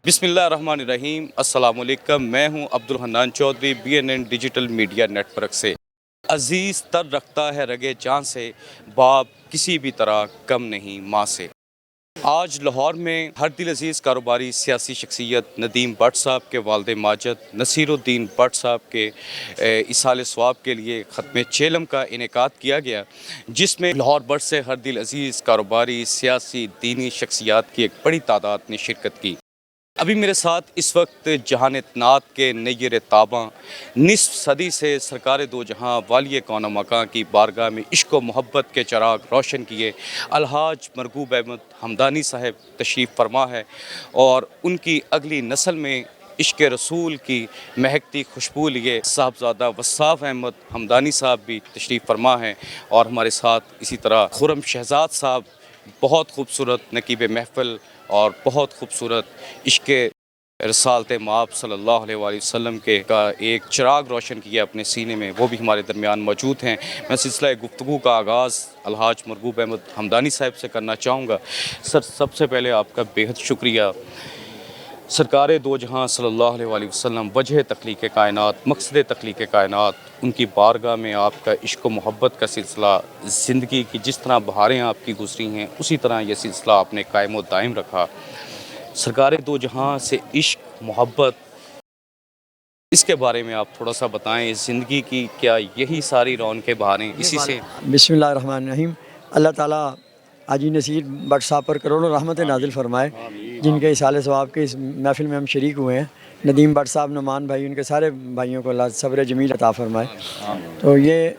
بسم اللہ الرحمن الرحیم۔ السلام علیکم، میں ہوں Abdul Hannan Chaudhry BNN digital media network سے۔ عزیز تر رکھتا ہے رگے جان سے، باپ کسی بھی طرح کم نہیں ماں سے۔ آج لاہور میں ہر دل عزیز کاروباری سیاسی شخصیت ندیم بٹ صاحب کے والد ماجد نصیر الدین بٹ صاحب کے ایصال ثواب کے لیے ختم چیلم کا انعقاد کیا گیا، جس میں لاہور بٹ سے ہر دل عزیز کاروباری سیاسی دینی شخصیات کی ایک بڑی تعداد نے شرکت کی۔ ابھی میرے ساتھ اس وقت جہان اطنات کے نیر تاباں نصف صدی سے سرکار دو جہاں والی کون و مکان کی بارگاہ میں عشق و محبت کے چراغ روشن کیے الحاج مرغوب احمد ہمدانی صاحب تشریف فرما ہے، اور ان کی اگلی نسل میں عشق رسول کی مہکتی خوشبو لیے صاحبزادہ وصاف احمد ہمدانی صاحب بھی تشریف فرما ہے، اور ہمارے ساتھ اسی طرح خرم شہزاد صاحب بہت خوبصورت نقیب محفل اور بہت خوبصورت عشق رسالت مآب صلی اللہ علیہ وآلہ وسلم کے کا ایک چراغ روشن کیا اپنے سینے میں، وہ بھی ہمارے درمیان موجود ہیں۔ میں سلسلہ گفتگو کا آغاز الحاج مرغوب احمد ہمدانی صاحب سے کرنا چاہوں گا۔ سر، سب سے پہلے آپ کا بیحد شکریہ۔ سرکار دو جہاں صلی اللہ علیہ وآلہ وسلم وجہ تخلیق کائنات، مقصد تخلیق کائنات، ان کی بارگاہ میں آپ کا عشق و محبت کا سلسلہ زندگی کی جس طرح بہاریں آپ کی گزری ہیں اسی طرح یہ سلسلہ آپ نے قائم و دائم رکھا۔ سرکار دو جہاں سے عشق محبت، اس کے بارے میں آپ تھوڑا سا بتائیں، زندگی کی کیا یہی ساری رونقیں بہاریں اسی سے؟ بسم اللہ الرحمن الرحیم۔ اللہ تعالیٰ حاجی نصیر بٹ صاحب پر کروڑوں رحمت نازل فرمائے، جن کے ایصال ثواب کے اس محفل میں ہم شریک ہوئے ہیں۔ ندیم بٹ صاحب، نعمان بھائی، ان کے سارے بھائیوں کو اللہ صبر جمیل عطا فرمائے۔ تو یہ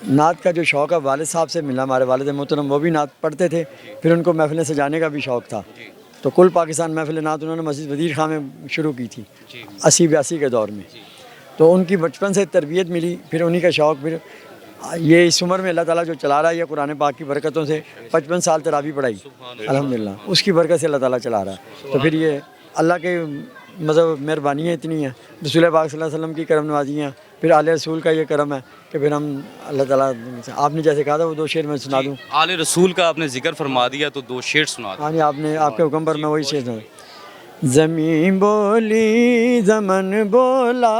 نعت کا جو شوق ہے والد صاحب سے ملا، ہمارے والد محترم وہ بھی نعت پڑھتے تھے، پھر ان کو محفلیں سجانے کا بھی شوق تھا، تو کل پاکستان محفل نعت انہوں نے مسجد وزیر خان میں شروع کی تھی 80-82 کے دور میں۔ تو ان کی بچپن سے تربیت ملی، پھر انہی کا شوق، پھر یہ اس عمر میں اللہ تعالیٰ جو چلا رہا ہے یہ قرآن پاک کی برکتوں سے 55 سال تراویح پڑھائی الحمدللہ، اس کی برکت سے اللہ تعالیٰ چلا رہا ہے۔ تو پھر یہ اللہ کے مطلب مہربانیاں اتنی ہیں، رسول پاک صلی اللہ علیہ وسلم کی کرم نوازیاں، پھر آل رسول کا یہ کرم ہے کہ پھر ہم اللہ تعالیٰ، آپ نے جیسے کہا تھا وہ 2 شعر میں سنا دوں۔ آل رسول کا آپ نے ذکر فرما دیا تو 2 شعر سنا دیں۔ ہاں جی، آپ کے حکم پر میں وہی شعر سنا۔ زمین بولی زمن بولا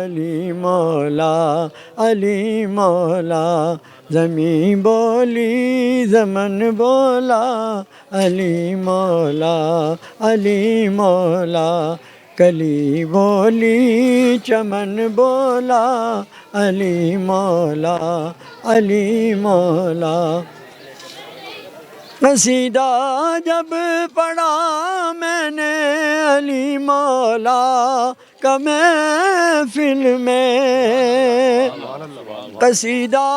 علی مولا علی مولا، زمین بولی زمن بولا علی مولا علی مولا، کلی بولی چمن بولا علی مولا علی مولا، قصیدہ جب پڑھا میں نے علی مولا کا محفل میں، قصیدہ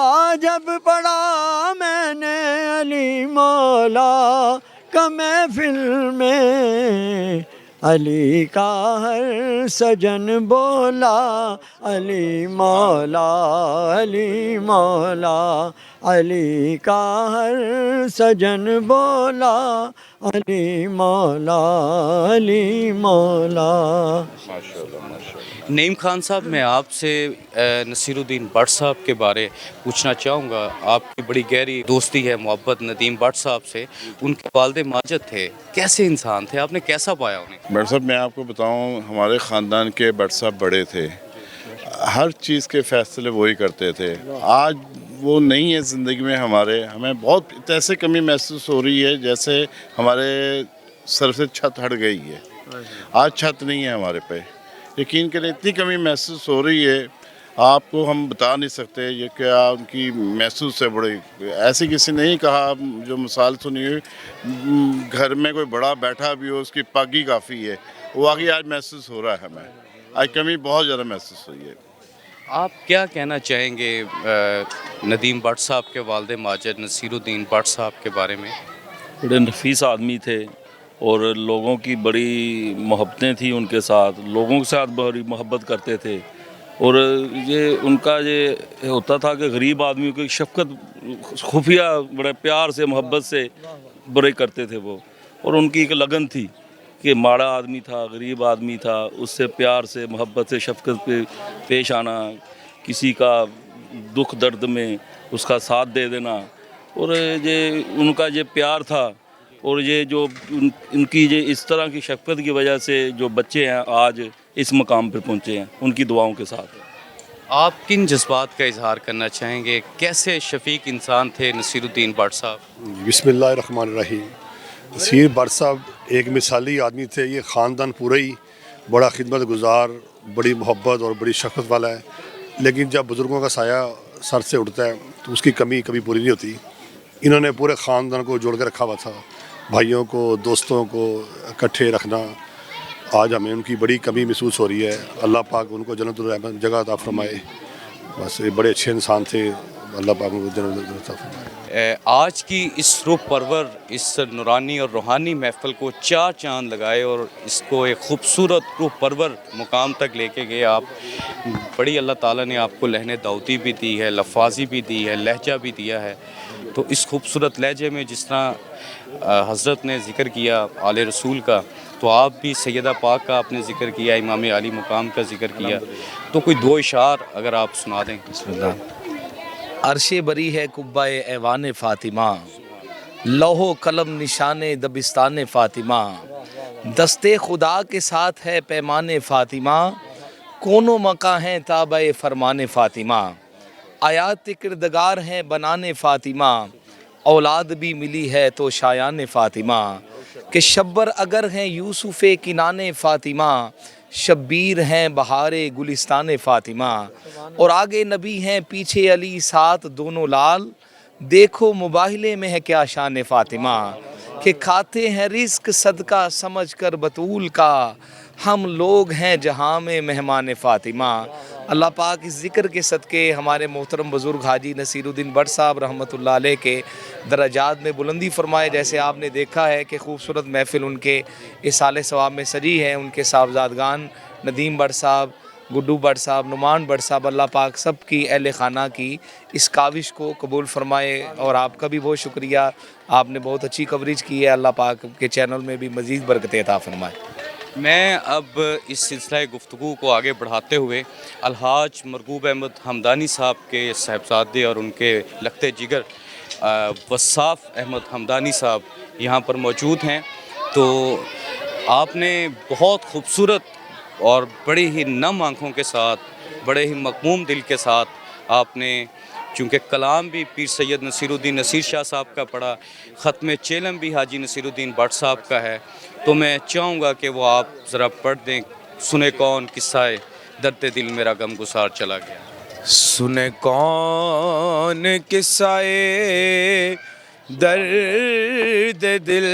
جب پڑھا میں نے علی مولا کا محفل میں، علی کا ہر سجن بولا علی مولا علی مولا، علی کا ہر سجن بولا علی مولا علی مولا۔ نعیم خان صاحب، میں آپ سے نصیر الدین بٹ صاحب کے بارے پوچھنا چاہوں گا۔ آپ کی بڑی گہری دوستی ہے، محبت ندیم بٹ صاحب سے۔ ان کے والد ماجد تھے، کیسے انسان تھے؟ آپ نے کیسا پایا انہیں؟ بٹ صاحب، میں آپ کو بتاؤں، ہمارے خاندان کے بٹ صاحب بڑے تھے، ہر چیز کے فیصلے وہی کرتے تھے۔ آج وہ نہیں ہے زندگی میں ہمارے، ہمیں بہت ایسے کمی محسوس ہو رہی ہے جیسے ہمارے سر سے چھت ہٹ گئی ہے۔ آج چھت نہیں ہے ہمارے پہ، یقین کریں اتنی کمی محسوس ہو رہی ہے، آپ کو ہم بتا نہیں سکتے یہ کیا ان کی محسوس ہے۔ بڑی ایسی کسی نہیں کہا جو مثال سنی ہوئی، گھر میں کوئی بڑا بیٹھا بھی ہو اس کی پاگی کافی ہے، وہ واقعی آج محسوس ہو رہا ہے ہمیں، آج کمی بہت زیادہ محسوس ہوئی ہے۔ آپ کیا کہنا چاہیں گے ندیم بٹ صاحب کے والد ماجد نصیر الدین بٹ صاحب کے بارے میں؟ بڑے نفیس آدمی تھے، اور لوگوں کی بڑی محبتیں تھیں ان کے ساتھ، لوگوں کے ساتھ بڑی محبت کرتے تھے، اور یہ ان کا یہ ہوتا تھا کہ غریب آدمیوں کی شفقت خفیہ بڑے پیار سے محبت سے بڑے کرتے تھے وہ، اور ان کی ایک لگن تھی کہ ماڑا آدمی تھا، غریب آدمی تھا، اس سے پیار سے محبت سے شفقت پہ پیش آنا، کسی کا دکھ درد میں اس کا ساتھ دے دینا، اور یہ ان کا یہ پیار تھا اور یہ جو ان کی یہ اس طرح کی شفقت کی وجہ سے جو بچے ہیں آج اس مقام پہ پہنچے ہیں، ان کی دعاؤں کے ساتھ۔ آپ کن جذبات کا اظہار کرنا چاہیں گے؟ کیسے شفیق انسان تھے نصیر الدین بٹ صاحب؟ بسم اللہ الرحمن الرحیم۔ نصیر بٹ صاحب ایک مثالی آدمی تھے، یہ خاندان پورا ہی بڑا خدمت گزار، بڑی محبت اور بڑی شفقت والا ہے، لیکن جب بزرگوں کا سایہ سر سے اٹھتا ہے تو اس کی کمی کبھی پوری نہیں ہوتی۔ انہوں نے پورے خاندان کو جوڑ کے رکھا ہوا تھا، بھائیوں کو، دوستوں کو اکٹھے رکھنا۔ آج ہمیں ان کی بڑی کمی محسوس ہو رہی ہے، اللہ پاک ان کو جنت الرحمت جگہ عطا فرمائے۔ بس یہ بڑے اچھے انسان تھے، اللہ پاک ان کو جنت الرحمت عطا فرمائے۔ آج کی اس روح پرور، اس نورانی اور روحانی محفل کو چار چاند لگائے اور اس کو ایک خوبصورت روح پرور مقام تک لے کے گئے آپ۔ بڑی اللہ تعالیٰ نے آپ کو لہن داؤدی بھی دی ہے، لفاظی بھی دی ہے، لہجہ بھی دیا ہے، تو اس خوبصورت لہجے میں جس طرح حضرت نے ذکر کیا آل رسول کا، تو آپ بھی سیدہ پاک کا آپ نے ذکر کیا، امام علی مقام کا ذکر کیا، تو کوئی دو اشعار اگر آپ سنا دیں۔ بسم اللہ۔ عرش بری ہے قبہ ایوان فاطمہ، لوح و قلم نشان دبستان فاطمہ، دست خدا کے ساتھ ہے پیمان فاطمہ، کون و مکاں ہیں تابع فرمان فاطمہ، آیات کردگار ہیں بنان فاطمہ، اولاد بھی ملی ہے تو شایان فاطمہ، کہ شبر اگر ہیں یوسف کنان فاطمہ، شبیر ہیں بہار گلستان فاطمہ، اور آگے نبی ہیں پیچھے علی ساتھ دونوں لال، دیکھو مباہلے میں ہے کیا شان فاطمہ، کہ کھاتے ہیں رزق صدقہ سمجھ کر بطول کا، ہم لوگ ہیں جہاں میں مہمان فاطمہ۔ اللہ پاک اس ذکر کے صدقے ہمارے محترم بزرگ حاجی نصیر الدین بٹ صاحب رحمۃ اللہ علیہ کے درجات میں بلندی فرمائے۔ جیسے آپ نے دیکھا ہے کہ خوبصورت محفل ان کے اصال ثواب میں سجی ہے، ان کے صاحبزادگان ندیم بٹ صاحب، گڈو بٹ صاحب، نعمان بٹ صاحب، اللہ پاک سب کی اہل خانہ کی اس کاوش کو قبول فرمائے، اور آپ کا بھی بہت شکریہ، آپ نے بہت اچھی کوریج کی ہے، اللہ پاک کے چینل میں بھی مزید برکت عطا فرمائے۔ میں اب اس سلسلہ گفتگو کو آگے بڑھاتے ہوئے الحاج مرغوب احمد حمدانی صاحب کے صاحبزادے اور ان کے لخت جگر وصاف احمد حمدانی صاحب یہاں پر موجود ہیں، تو آپ نے بہت خوبصورت اور بڑی ہی نم آنکھوں کے ساتھ، بڑے ہی مغموم دل کے ساتھ آپ نے، چونکہ کلام بھی پیر سید نصیر الدین نصیر شاہ صاحب کا پڑھا، ختم چیلم بھی حاجی نصیر الدین بٹ صاحب کا ہے، تو میں چاہوں گا کہ وہ آپ ذرا پڑھ دیں۔ سنے کون قصہ درد دل میرا غم گسار چلا گیا۔ سنے کون قصہ درد دل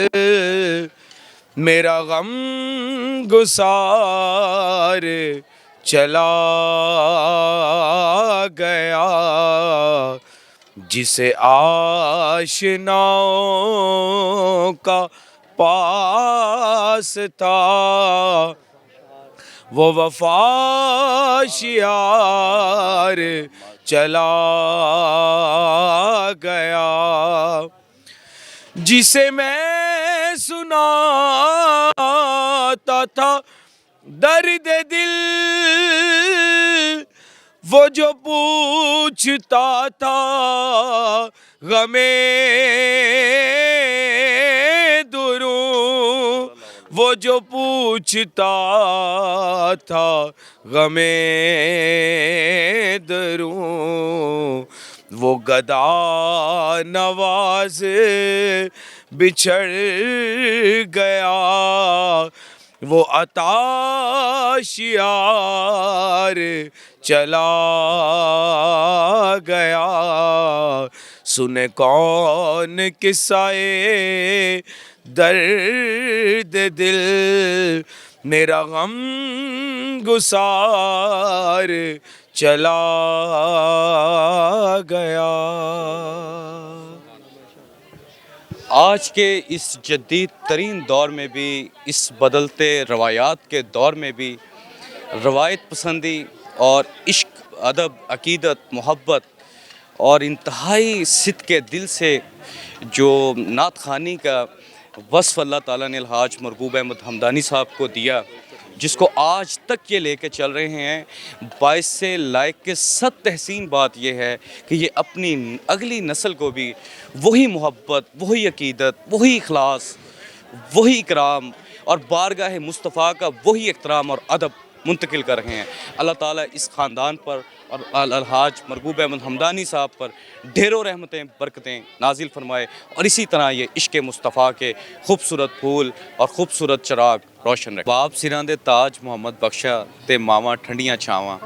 میرا غم گسار چلا گیا، جسے آشناؤں کا پاس تھا وہ وفا شیار چلا گیا، جسے میں سناتا تھا درد دل، وہ جو پوچھتا تھا غمِ دروں، وہ جو پوچھتا تھا غمِ دروں، وہ گدا نواز بچھڑ گیا، وہ عطا شیار چلا گیا، سنے کون قصہ درد دل میرا غم گسار چلا گیا۔ آج کے اس جدید ترین دور میں بھی، اس بدلتے روایات کے دور میں بھی، روایت پسندی اور عشق، ادب، عقیدت، محبت اور انتہائی صدق دل سے جو نعت خوانی کا وصف اللہ تعالیٰ نے الحاج مرغوب احمد حمدانی صاحب کو دیا، جس کو آج تک یہ لے کے چل رہے ہیں، باعث سے لائق کے صد تحسین بات یہ ہے کہ یہ اپنی اگلی نسل کو بھی وہی محبت، وہی عقیدت، وہی اخلاص، وہی اکرام اور بارگاہ مصطفیٰ کا وہی احترام اور ادب منتقل کر رہے ہیں۔ اللہ تعالیٰ اس خاندان پر اور الحاج مرغوب احمد حمدانی صاحب پر ڈھیروں رحمتیں برکتیں نازل فرمائے، اور اسی طرح یہ عشق مصطفیٰ کے خوبصورت پھول اور خوبصورت چراغ روشن رکھے۔ باب سراں دے تاج محمد بخشا تے ماواں ٹھنڈیاں چھاواں۔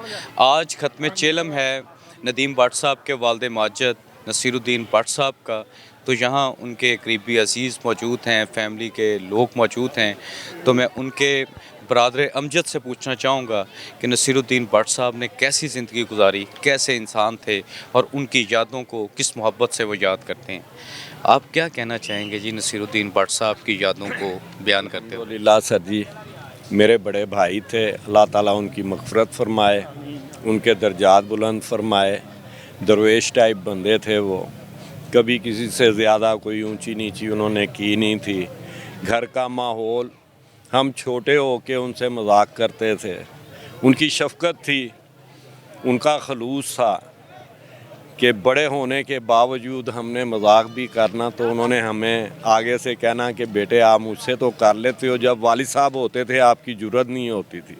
آج ختم چیلم ہے ندیم بٹ صاحب کے والد ماجد نصیر الدین بٹ صاحب کا، تو یہاں ان کے قریبی عزیز موجود ہیں، فیملی کے لوگ موجود ہیں، تو میں ان کے برادر امجد سے پوچھنا چاہوں گا کہ نصیر الدین بٹ صاحب نے کیسی زندگی گزاری، کیسے انسان تھے، اور ان کی یادوں کو کس محبت سے وہ یاد کرتے ہیں۔ آپ کیا کہنا چاہیں گے جی نصیر الدین بٹ صاحب کی یادوں کو بیان کرتے ہوئے؟ الحمدللہ سر جی، میرے بڑے بھائی تھے، اللہ تعالیٰ ان کی مغفرت فرمائے، ان کے درجات بلند فرمائے۔ درویش ٹائپ بندے تھے وہ، کبھی کسی سے زیادہ کوئی اونچی نیچی انہوں نے کی نہیں تھی۔ گھر کا ماحول، ہم چھوٹے ہو کے ان سے مذاق کرتے تھے، ان کی شفقت تھی، ان کا خلوص تھا کہ بڑے ہونے کے باوجود ہم نے مذاق بھی کرنا تو انہوں نے ہمیں آگے سے کہنا کہ بیٹے آپ مجھ سے تو کر لیتے ہو، جب والد صاحب ہوتے تھے آپ کی جرات نہیں ہوتی تھی۔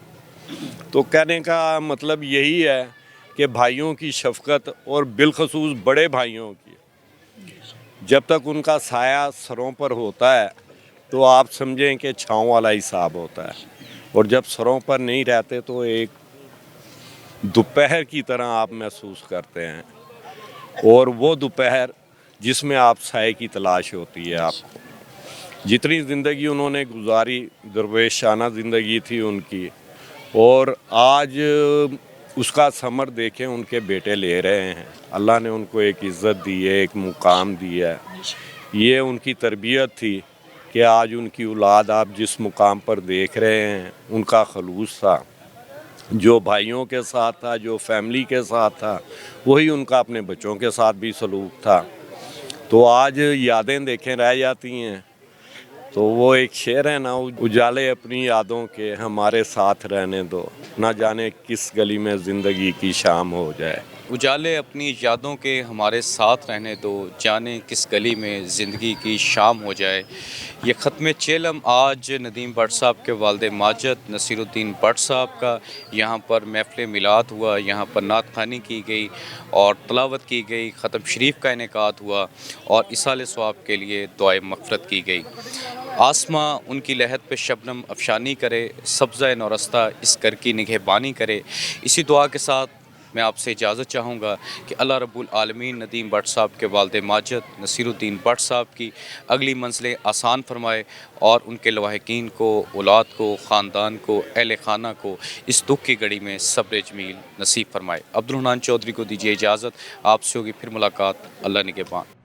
تو کہنے کا مطلب یہی ہے کہ بھائیوں کی شفقت، اور بالخصوص بڑے بھائیوں کی، جب تک ان کا سایہ سروں پر ہوتا ہے تو آپ سمجھیں کہ چھاؤں والا حساب ہوتا ہے، اور جب سروں پر نہیں رہتے تو ایک دوپہر کی طرح آپ محسوس کرتے ہیں، اور وہ دوپہر جس میں آپ سائے کی تلاش ہوتی ہے آپ کو۔ جتنی زندگی انہوں نے گزاری، درویشانہ زندگی تھی ان کی، اور آج اس کا ثمر دیکھیں ان کے بیٹے لے رہے ہیں۔ اللہ نے ان کو ایک عزت دی ہے، ایک مقام دیا ہے۔ یہ ان کی تربیت تھی کہ آج ان کی اولاد آپ جس مقام پر دیکھ رہے ہیں، ان کا خلوص تھا، جو بھائیوں کے ساتھ تھا، جو فیملی کے ساتھ تھا، وہی ان کا اپنے بچوں کے ساتھ بھی سلوک تھا۔ تو آج یادیں دیکھیں رہ جاتی ہیں، تو وہ ایک شعر ہے نا، اجالے اپنی یادوں کے ہمارے ساتھ رہنے دو، نہ جانے کس گلی میں زندگی کی شام ہو جائے۔ اجالے اپنی یادوں کے ہمارے ساتھ رہنے دو، جانے کس گلی میں زندگی کی شام ہو جائے۔ یہ ختم چیلم آج ندیم بٹ صاحب کے والد ماجد نصیر الدین بٹ صاحب کا، یہاں پر محفل میلاد ہوا، یہاں پر نعت خوانی کی گئی اور تلاوت کی گئی، ختم شریف کا انعقاد ہوا اور اصال ثواب کے لیے دعائے مغفرت کی گئی۔ آسماں ان کی لحد پہ شبنم افشانی کرے، سبزہ نورستہ اس گھر کی نگہبانی کرے۔ اسی دعا کے ساتھ میں آپ سے اجازت چاہوں گا کہ اللہ رب العالمین ندیم بٹ صاحب کے والد ماجد نصیر الدین بٹ صاحب کی اگلی منزلیں آسان فرمائے، اور ان کے لواحقین کو، اولاد کو، خاندان کو، اہل خانہ کو اس دکھ کی گھڑی میں صبر جمیل نصیب فرمائے۔ عبدالحنان چودھری کو دیجیے اجازت، آپ سے ہوگی پھر ملاقات۔ اللہ نگہبان۔